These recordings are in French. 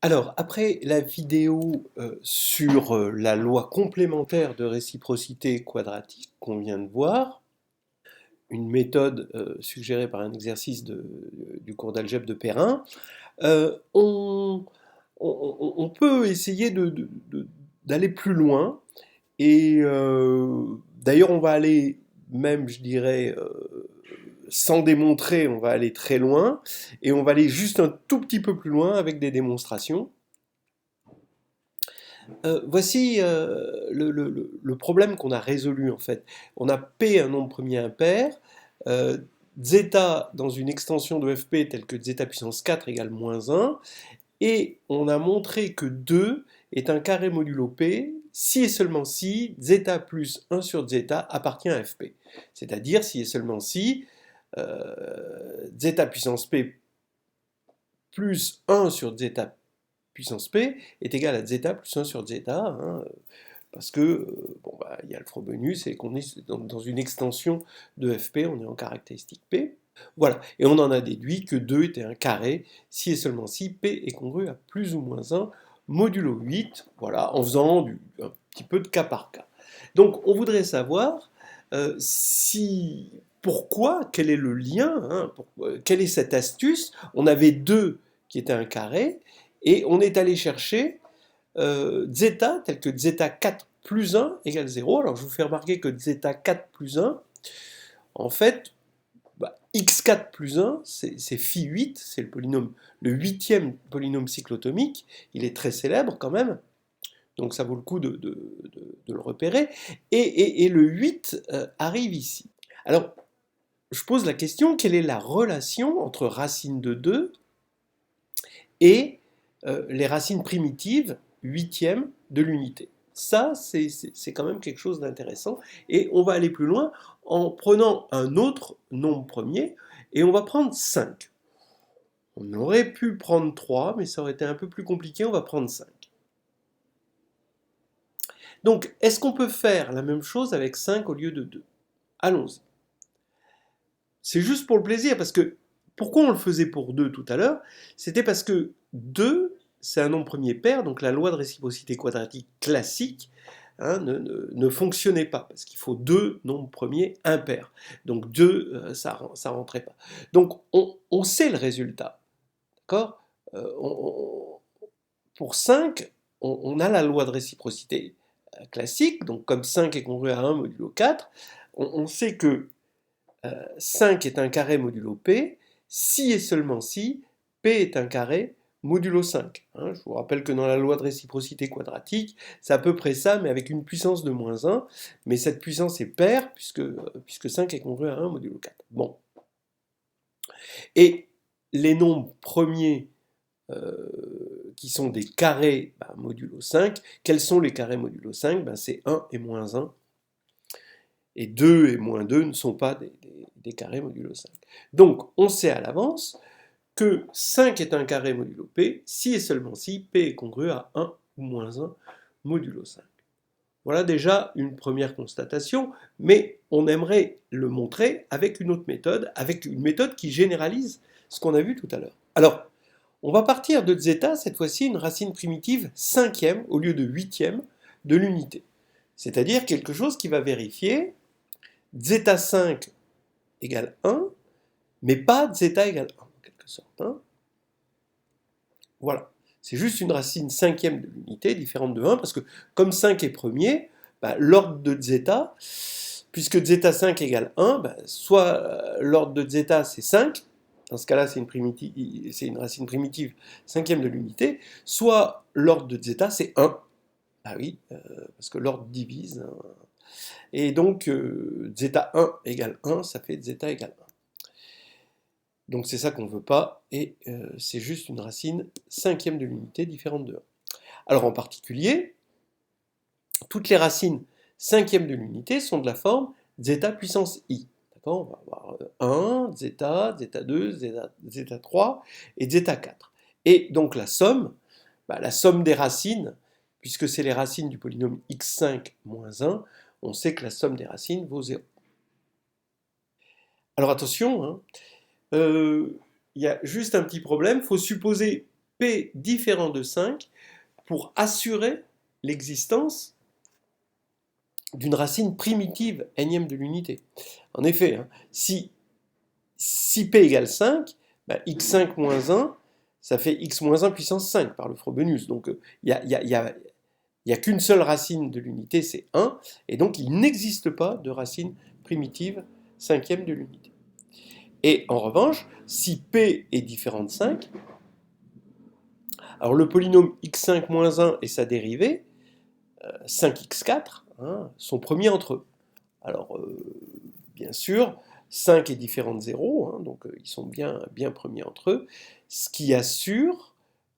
Alors, après la vidéo sur la loi complémentaire de réciprocité quadratique qu'on vient de voir, une méthode suggérée par un exercice du cours d'algèbre de Perrin, euh, on, on peut essayer d'aller plus loin. Et d'ailleurs, on va aller, même, je dirais, sans démontrer, on va aller très loin, et on va aller juste un tout petit peu plus loin avec des démonstrations. Voici le problème qu'on a résolu en fait. On a P un nombre premier impair, euh, zeta dans une extension de Fp telle que zeta puissance 4 égale moins 1, et on a montré que 2 est un carré modulo P si et seulement si zeta plus 1 sur zeta appartient à Fp. C'est-à-dire si et seulement si zeta puissance P plus 1 sur zeta puissance P est égal à zeta plus 1 sur zeta, hein, parce que bon, bah, y a le Frobenius et qu'on est dans une extension de Fp, on est en caractéristique P. Voilà, et on en a déduit que 2 était un carré si et seulement si P est congru à plus ou moins 1 modulo 8, voilà, en faisant un petit peu de cas par cas. Donc on voudrait savoir si pourquoi, quel est le lien, hein, quelle est cette astuce. On avait 2 qui étaient un carré, et on est allé chercher zeta, tel que zeta 4 plus 1 égale 0. Alors je vous fais remarquer que zeta 4 plus 1, en fait, bah, x4 plus 1, c'est phi 8, c'est le polynôme, le huitième polynôme cyclotomique, il est très célèbre quand même, donc ça vaut le coup de le repérer, et le 8 arrive ici. Alors, je pose la question, quelle est la relation entre racine de 2 et les racines primitives huitièmes de l'unité? Ça, c'est quand même quelque chose d'intéressant. Et on va aller plus loin en prenant un autre nombre premier, et on va prendre 5. On aurait pu prendre 3, mais ça aurait été un peu plus compliqué, on va prendre 5. Donc, est-ce qu'on peut faire la même chose avec 5 au lieu de 2? Allons-y. C'est juste pour le plaisir, parce que pourquoi on le faisait pour 2 tout à l'heure? C'était parce que 2, c'est un nombre premier pair, donc la loi de réciprocité quadratique classique hein, ne fonctionnait pas, parce qu'il faut 2 nombres premiers impairs. Donc 2, ça ne rentrait pas. Donc on sait le résultat, d'accord? Pour 5, on a la loi de réciprocité classique, donc comme 5 est congru à 1 modulo 4, on sait que 5 est un carré modulo P, si et seulement si P est un carré modulo 5. Hein, je vous rappelle que dans la loi de réciprocité quadratique, c'est à peu près ça, mais avec une puissance de moins 1. Mais cette puissance est paire, puisque 5 est congru à 1 modulo 4. Bon. Et les nombres premiers qui sont des carrés modulo 5, quels sont les carrés modulo 5? C'est 1 et moins 1. Et 2 et moins 2 ne sont pas des carrés modulo 5. Donc, on sait à l'avance que 5 est un carré modulo P, si et seulement si P est congru à 1 ou moins 1 modulo 5. Voilà déjà une première constatation, mais on aimerait le montrer avec une autre méthode, avec une méthode qui généralise ce qu'on a vu tout à l'heure. Alors, on va partir de zeta, cette fois-ci une racine primitive cinquième au lieu de huitième de l'unité. C'est-à-dire quelque chose qui va vérifier zeta 5 égale 1, mais pas zeta égale 1, en quelque sorte. Hein. Voilà. C'est juste une racine cinquième de l'unité, différente de 1, parce que comme 5 est premier, l'ordre de zeta, puisque zeta 5 égale 1, soit l'ordre de zeta c'est 5, dans ce cas-là c'est une racine primitive cinquième de l'unité, soit l'ordre de zeta c'est 1. Ah oui, parce que l'ordre divise. Hein. Et donc zeta 1 égale 1, ça fait zeta égale 1. Donc c'est ça qu'on ne veut pas, et c'est juste une racine cinquième de l'unité différente de 1. Alors en particulier, toutes les racines cinquièmes de l'unité sont de la forme zeta puissance i. D'accord? On va avoir 1, zeta, zeta 2, zeta 3 et zeta 4. Et donc la somme des racines, puisque c'est les racines du polynôme x5 moins 1, on sait que la somme des racines vaut 0. Alors attention, hein, il y a juste un petit problème, il faut supposer P différent de 5 pour assurer l'existence d'une racine primitive énième de l'unité. En effet, hein, si P égale 5, bah, x5 moins 1, ça fait x moins 1 puissance 5 par le Frobenius. Donc il n'y a qu'une seule racine de l'unité, c'est 1, et donc il n'existe pas de racine primitive cinquième de l'unité. Et en revanche, si P est différent de 5, alors le polynôme x5 moins 1 et sa dérivée, 5x4, hein, sont premiers entre eux. Alors, bien sûr, 5 est différent de 0, hein, donc ils sont bien premiers entre eux, ce qui assure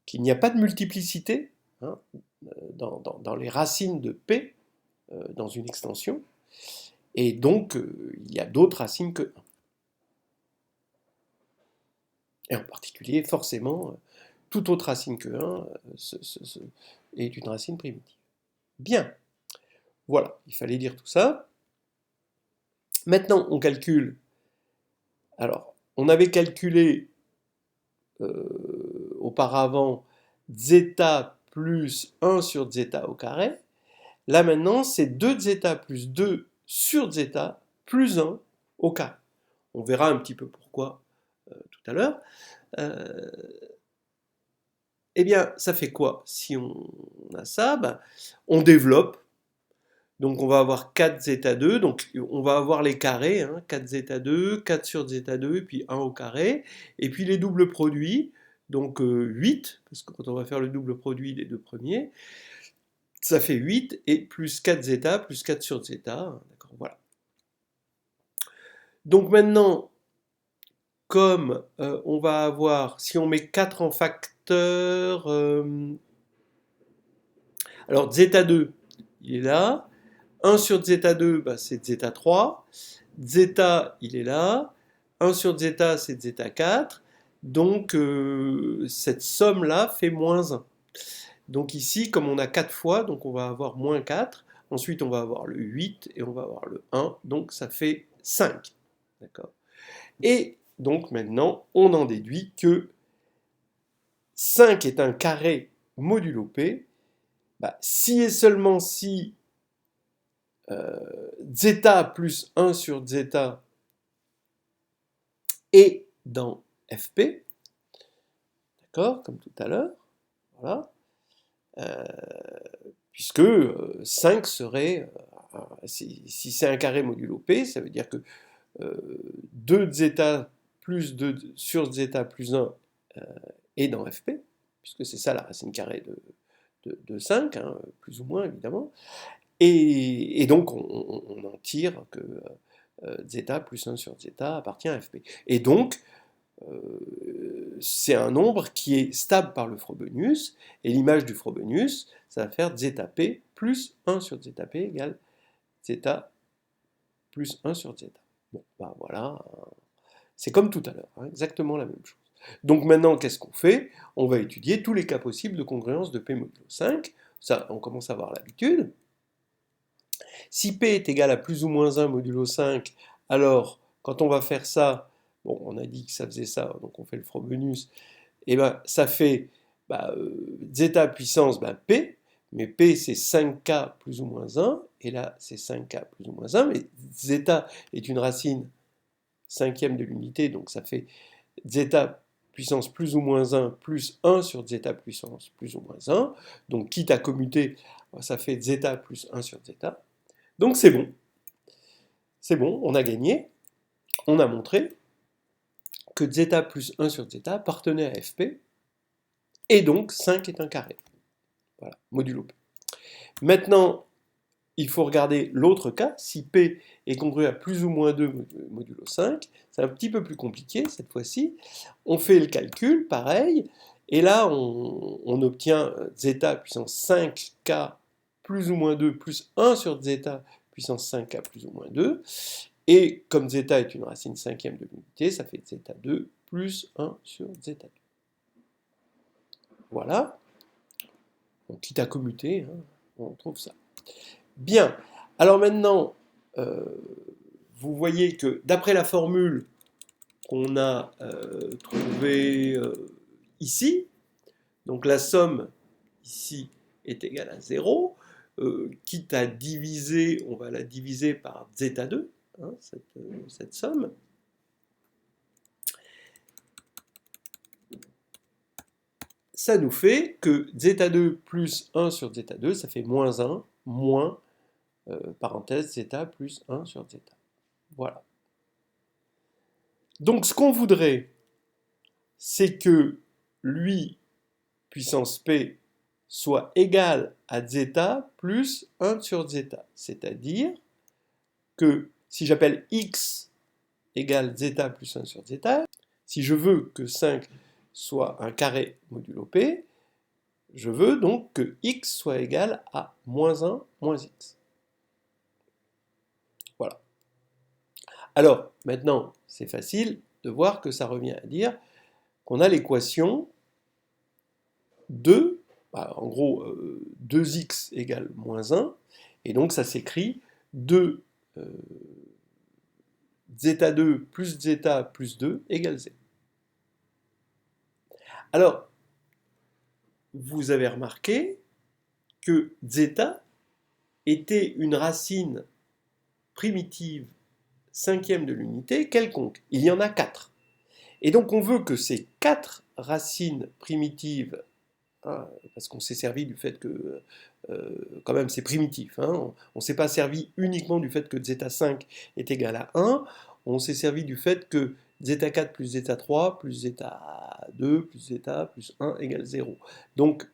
qu'il n'y a pas de multiplicité hein, dans les racines de P dans une extension, et donc il y a d'autres racines que 1. Et en particulier, forcément, toute autre racine que 1 est une racine primitive. Bien, voilà, il fallait dire tout ça. Maintenant, on calcule. Alors, on avait calculé auparavant zeta plus 1 sur zeta au carré. Là maintenant, c'est 2 zeta plus 2 sur zeta plus 1 au carré. On verra un petit peu pourquoi tout à l'heure. Eh bien, ça fait quoi? Si on a ça, ben, on développe. Donc on va avoir 4 zeta 2, donc on va avoir les carrés, hein, 4 zeta 2, 4 sur zeta 2, et puis 1 au carré, et puis les doubles produits, donc 8, parce que quand on va faire le double produit des deux premiers, ça fait 8, et plus 4 zeta, plus 4 sur zeta, d'accord, voilà. Donc maintenant, comme on va avoir, si on met 4 en facteur, alors zeta 2, il est là, 1 sur zeta 2, bah, c'est zeta 3. Zeta, il est là. 1 sur zeta, c'est zeta 4. Donc, cette somme-là fait moins 1. Donc ici, comme on a 4 fois, donc on va avoir moins 4. Ensuite, on va avoir le 8 et on va avoir le 1. Donc, ça fait 5. D'accord. Et donc, maintenant, on en déduit que 5 est un carré modulo P. Bah, si et seulement si zeta plus 1 sur zeta est dans Fp, d'accord, comme tout à l'heure, voilà, puisque 5 serait, si c'est un carré modulo P, ça veut dire que 2 zeta plus 2 sur zeta plus 1 est dans Fp, puisque c'est ça la racine carrée de 5, hein, plus ou moins évidemment, et donc on en tire que zeta plus 1 sur zeta appartient à Fp. Et donc, c'est un nombre qui est stable par le Frobenius, et l'image du Frobenius, ça va faire zeta p plus 1 sur zeta p égale zeta plus 1 sur zeta. Bon, bah voilà, c'est comme tout à l'heure, hein, exactement la même chose. Donc maintenant, qu'est-ce qu'on fait? On va étudier tous les cas possibles de congruence de P modulo 5, ça on commence à avoir l'habitude. Si P est égal à plus ou moins 1 modulo 5, alors quand on va faire ça, bon, on a dit que ça faisait ça, donc on fait le Frobenius, et ben ça fait zeta puissance P, mais P c'est 5K plus ou moins 1, et là c'est 5K plus ou moins 1, mais zeta est une racine cinquième de l'unité, donc ça fait zeta puissance plus ou moins 1 plus 1 sur zeta puissance plus ou moins 1, donc quitte à commuter, ça fait zeta plus 1 sur zeta. Donc c'est bon, on a gagné, on a montré que zeta plus 1 sur zeta appartenait à Fp, et donc 5 est un carré. Voilà, modulo P. Maintenant, il faut regarder l'autre cas, si P est congru à plus ou moins 2 modulo 5, c'est un petit peu plus compliqué cette fois-ci. On fait le calcul, pareil, et là on obtient zeta puissance 5K plus ou moins 2 plus 1 sur zeta puissance 5K plus ou moins 2, et comme zeta est une racine cinquième de l'unité, ça fait zeta 2 plus 1 sur zeta 2. Voilà. Donc, quitte à commuter, hein, on trouve ça. Bien. Alors maintenant, vous voyez que d'après la formule qu'on a trouvée ici, Donc la somme ici est égale à 0. Quitte à diviser, on va la diviser par zeta2, hein, cette somme. Ça nous fait que zeta2 plus 1 sur zeta2, ça fait moins 1, moins, parenthèse, zeta plus 1 sur zeta. Voilà. Donc ce qu'on voudrait, c'est que lui, puissance p, soit égal à zeta plus 1 sur zeta. C'est-à-dire que si j'appelle x égale zeta plus 1 sur zeta, si je veux que 5 soit un carré modulo p, je veux donc que x soit égal à moins 1 moins x. Voilà. Alors, maintenant, c'est facile de voir que ça revient à dire qu'on a l'équation 2, en gros 2x égale moins 1, et donc ça s'écrit 2 zeta2 plus zeta plus 2 égale 0. Alors, vous avez remarqué que zeta était une racine primitive cinquième de l'unité quelconque. Il y en a 4. Et donc on veut que ces 4 racines primitives, hein, parce qu'on s'est servi du fait que quand même c'est primitif, hein, on ne s'est pas servi uniquement du fait que zeta5 est égal à 1, on s'est servi du fait que zeta4 plus zeta3 plus zeta2 plus zeta plus 1 égale 0. Donc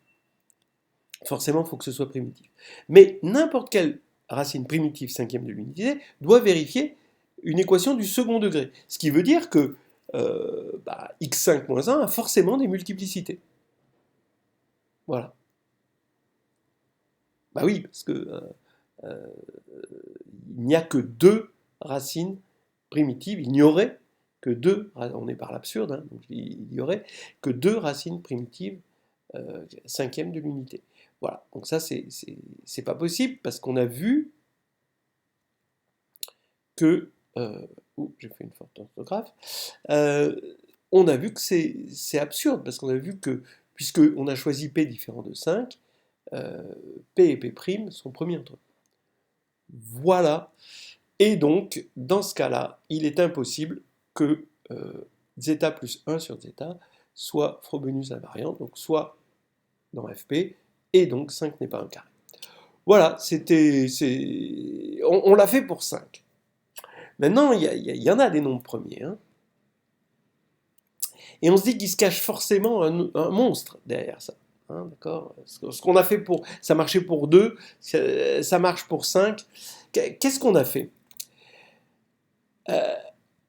forcément il faut que ce soit primitif. Mais n'importe quelle racine primitive cinquième de l'unité doit vérifier une équation du second degré. Ce qui veut dire que x5 moins 1 a forcément des multiplicités. Voilà. Bah oui, parce que il n'y a que 2 racines primitives, il n'y aurait que 2, on est par l'absurde, hein, donc il n'y aurait que 2 racines primitives cinquième de l'unité. Voilà, donc ça c'est pas possible parce qu'on a vu que, j'ai fait une faute d'orthographe, on a vu que c'est absurde parce qu'on a vu que, puisqu'on a choisi P différent de 5, P et P' sont premiers entre eux. Voilà. Et donc, dans ce cas-là, il est impossible que zeta plus 1 sur zeta soit Frobenius invariant, donc soit dans Fp, et donc 5 n'est pas un carré. Voilà, on l'a fait pour 5. Maintenant, il y en a des nombres premiers. Hein. Et on se dit qu'il se cache forcément un monstre derrière ça. Hein, d'accord. Ce qu'on a fait pour... Ça marchait pour 2, ça marche pour 5. Qu'est-ce qu'on a fait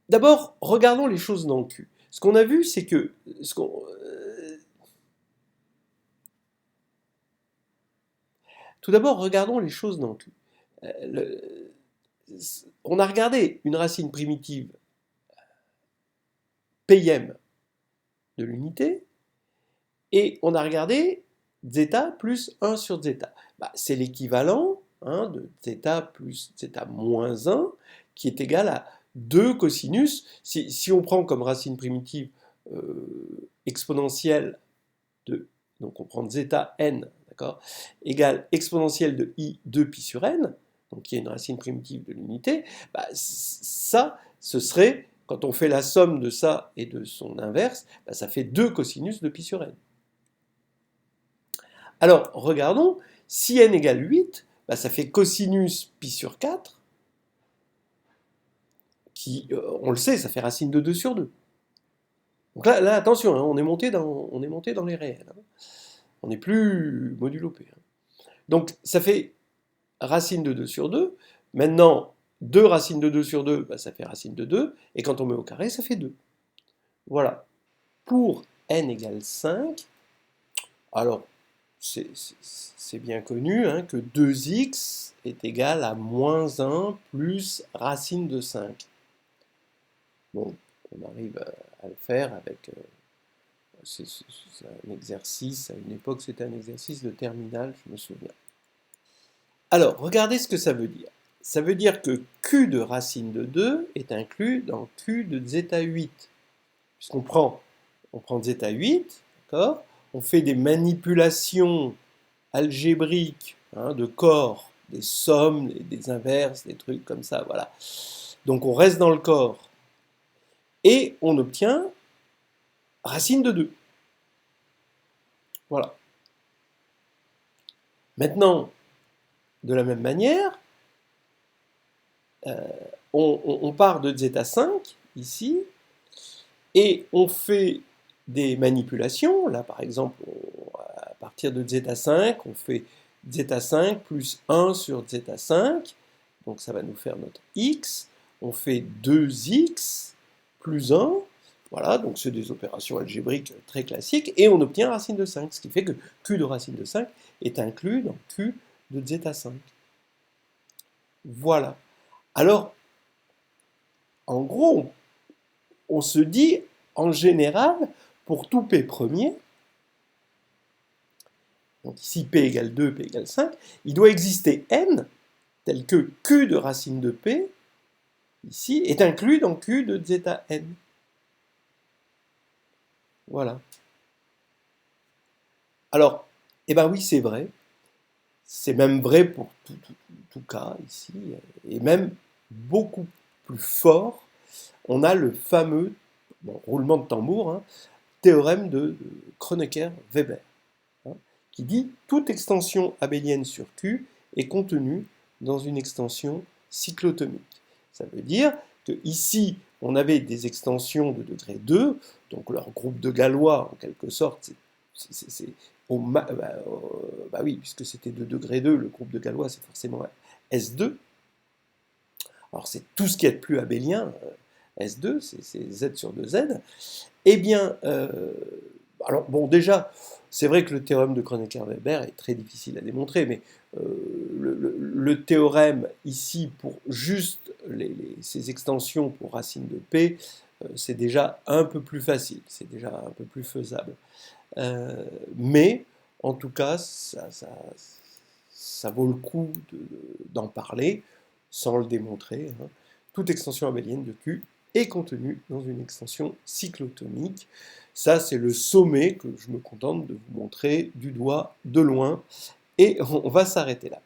D'abord, regardons les choses dans le cul. Ce qu'on a vu, c'est que... Tout d'abord, regardons les choses dans le cul. On a regardé une racine primitive pm de l'unité, et on a regardé zeta plus 1 sur zeta. C'est l'équivalent de zeta plus zeta moins 1, qui est égal à 2 cosinus. Si on prend comme racine primitive exponentielle de, donc on prend zeta n, d'accord, égale exponentielle de i 2 pi sur n, donc qui est une racine primitive de l'unité, ça, ce serait, quand on fait la somme de ça et de son inverse, ça fait 2 cosinus de pi sur n. Alors, regardons, si n égale 8, ça fait cosinus pi sur 4, qui, on le sait, ça fait racine de 2 sur 2. Donc là attention, hein, on est monté dans les réels. Hein. On n'est plus modulo P. Hein. Donc ça fait racine de 2 sur 2. Maintenant, 2 racines de 2 sur 2, ça fait racine de 2. Et quand on met au carré, ça fait 2. Voilà. Pour n égale 5, alors c'est bien connu hein, que 2x est égal à moins 1 plus racine de 5. Bon, on arrive à le faire avec... c'est un exercice, à une époque c'était un exercice de terminale, je me souviens. Alors, regardez ce que ça veut dire. Ça veut dire que Q de racine de 2 est inclus dans Q de zeta 8. Puisqu'on prend zeta 8, d'accord, on fait des manipulations algébriques de corps, des sommes, des inverses, des trucs comme ça, voilà. Donc on reste dans le corps et on obtient racine de 2. Voilà. Maintenant, de la même manière, on part de zeta5 ici et on fait des manipulations. Là, par exemple, à partir de zeta5, on fait zeta5 plus 1 sur zeta5. Donc ça va nous faire notre x. On fait 2x plus 1. Voilà, donc c'est des opérations algébriques très classiques. Et on obtient racine de 5, ce qui fait que q de racine de 5 est inclus dans q de zeta5. Voilà. Alors, en gros, on se dit, en général, pour tout p premier, donc ici p égale 2, p égale 5, il doit exister n, tel que q de racine de p, ici, est inclus dans q de zeta n. Voilà. Alors, eh bien oui, c'est vrai. C'est même vrai pour tout cas ici, et même beaucoup plus fort, on a le fameux, roulement de tambour, théorème de Kronecker-Weber, qui dit toute extension abélienne sur Q est contenue dans une extension cyclotomique. Ça veut dire que ici, on avait des extensions de degré 2, donc leur groupe de Galois, en quelque sorte, bah oui, puisque c'était de degré 2, le groupe de Galois, c'est forcément S2. Alors c'est tout ce qui est de plus abélien, S2, c'est Z sur 2Z. Eh bien, alors bon, déjà, c'est vrai que le théorème de Kronecker-Weber est très difficile à démontrer, mais le théorème ici pour juste ces extensions pour racine de P, c'est déjà un peu plus facile, c'est déjà un peu plus faisable. Mais, en tout cas, ça vaut le coup d'en parler, sans le démontrer. Toute extension abélienne de Q est contenue dans une extension cyclotomique. Ça, c'est le sommet que je me contente de vous montrer du doigt de loin. Et on va s'arrêter là.